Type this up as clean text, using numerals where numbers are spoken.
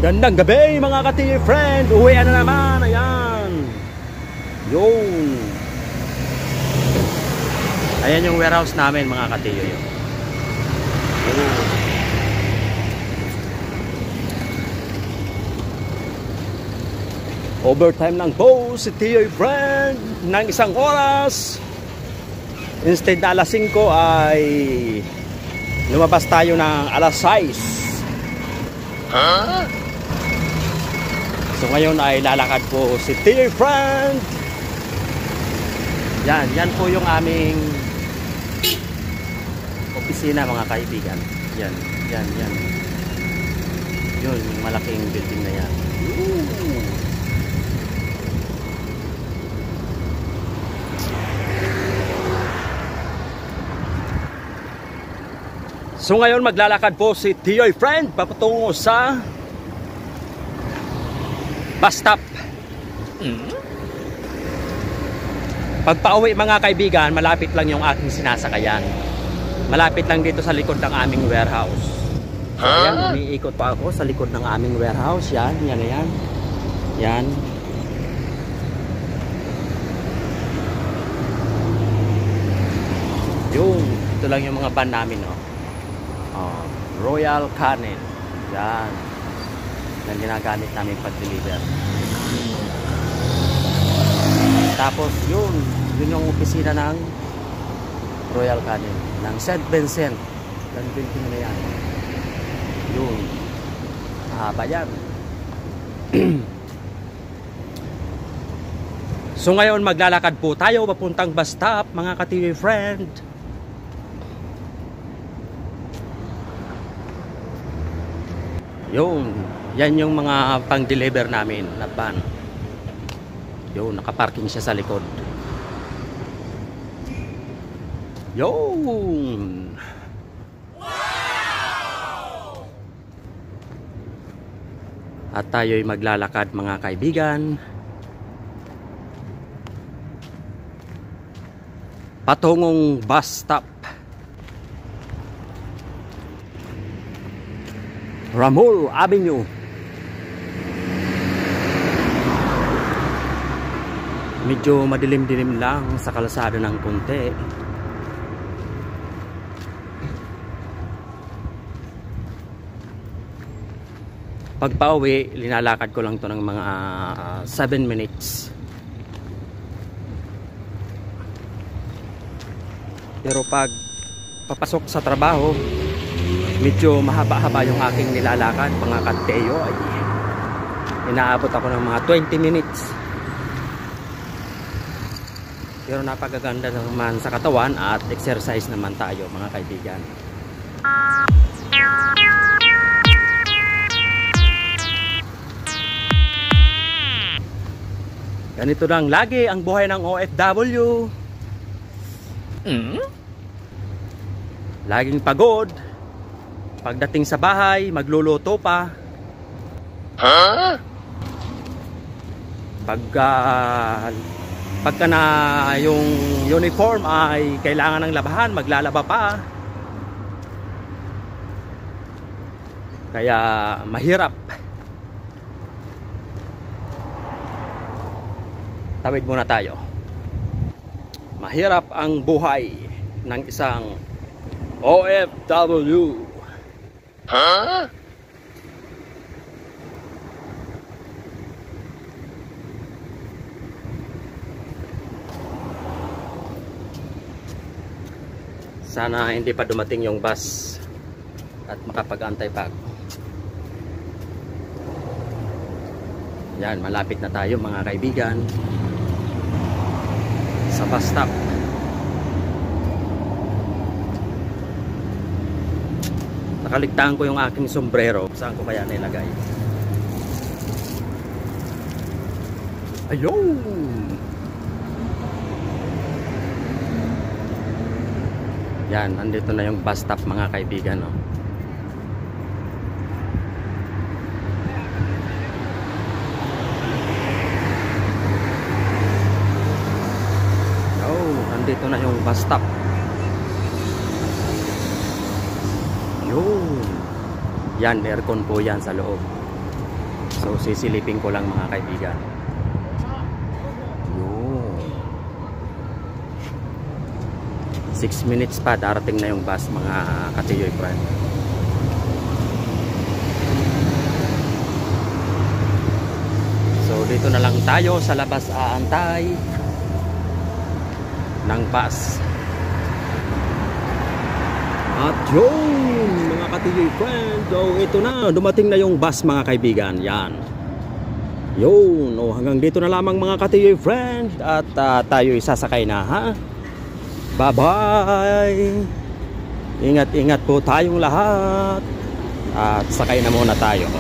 Gandang gabi mga ka-TJ friend. Uwi na naman. Ayan. Yun. Ayan yung warehouse namin mga ka-TJ. Overtime lang po si TJ friend ng 1 oras. Instead na alas 5 ay lumabas tayo ng alas 6. Huh? So ngayon ay lalakad po si TJ friend. Yan po yung aming opisina mga kaibigan. Yan. Yun, yung malaking building na yan. So ngayon maglalakad po si TJ friend papatungo sa bus stop. Pagpa-uwi mga kaibigan, malapit lang yung aking sinasakayan. Malapit lang dito sa likod ng aming warehouse. So, ayan, umiikot pa ako sa likod ng aming warehouse. Yan. Yan. Yung, ito lang yung mga van namin, no? Royal Canin. Yan. Yan ginagamit namin pag-deliver. Tapos yun yung opisina ng Royal Canin ng St. Vincent. Yan building na yan. Yun. Mahaba yan. So ngayon maglalakad po tayo papuntang bus stop mga ka-TJ friend. Yun. Yan yung mga pang-deliver namin na van. Yun, nakaparking siya sa likod. Yun. Wow! At tayo'y maglalakad mga kaibigan patungong bus stop. Ramul Avenue. Medyo madilim-dilim lang sa kalsada ng konti. Pagpa-uwi, linalakad ko lang to ng mga 7 minutes. Pero pag papasok sa trabaho, medyo mahaba-haba yung aking nilalakad mga ka-TJ. Ay inaabot ako ng mga 20 minutes. Pero napakaganda naman sa katawan at exercise naman tayo mga kaibigan. Ganito lang lagi ang buhay ng OFW. Laging pagod. Pagdating sa bahay, magluluto pa. Pagka na yung uniform ay kailangan ng labahan, maglalaba pa. Kaya mahirap. Tawid muna tayo. Mahirap ang buhay ng isang OFW. Sana hindi pa dumating yung bus at makapag-antay pa ako. Yan, malapit na tayo mga kaibigan sa bus stop. Nakaligtaan ko yung aking sombrero. Saan ko kaya nilagay? Ayun! Yan, nandito na yung bus stop mga kaibigan, no? Oh, nandito na yung bus stop. Yun. Yan, aircon po yan sa loob. So sisilipin ko lang mga kaibigan. Yun. 6 minutes pa, darating na yung bus mga katiyoy friend. So dito na lang tayo sa labas aantay ng bus. At yun mga katiyoy friend, so ito na, dumating na yung bus mga kaibigan. Yan. Yun, hanggang dito na lamang mga katiyoy friend. At tayo isasakay na ha. Bye bye. Ingat-ingat po tayong lahat. At sakay na muna tayo.